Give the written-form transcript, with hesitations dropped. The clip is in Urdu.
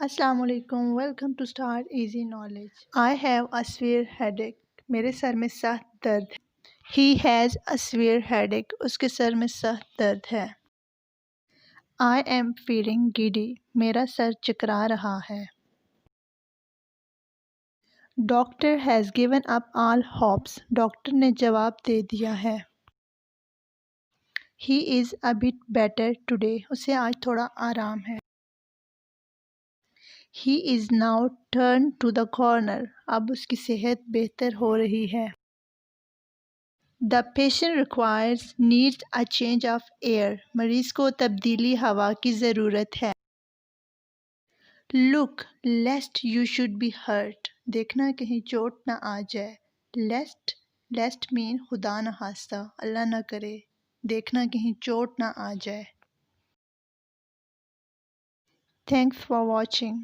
السلام علیکم، welcome to start easy knowledge. I have a severe headache, میرے سر میں سخت درد ہے۔ He has a severe headache, اس کے سر میں سخت درد ہے۔ آئی ایم فیلنگ گیڈی، میرا سر چکرا رہا ہے۔ Doctor has given up all hopes, doctor نے جواب دے دیا ہے۔ He is a bit better today, اسے آج تھوڑا آرام ہے۔ He is now turn to the corner, اب اس کی صحت بہتر ہو رہی ہے۔ The patient requires needs a change of air, مریض کو تبدیلی ہوا کی ضرورت ہے۔ Look lest you should be hurt, دیکھنا کہیں چوٹ نہ آ جائے۔ لیسٹ مین خدا نہ خواستہ، اللہ نہ کرے، دیکھنا کہیں چوٹ نہ آ جائے۔ Thanks for watching.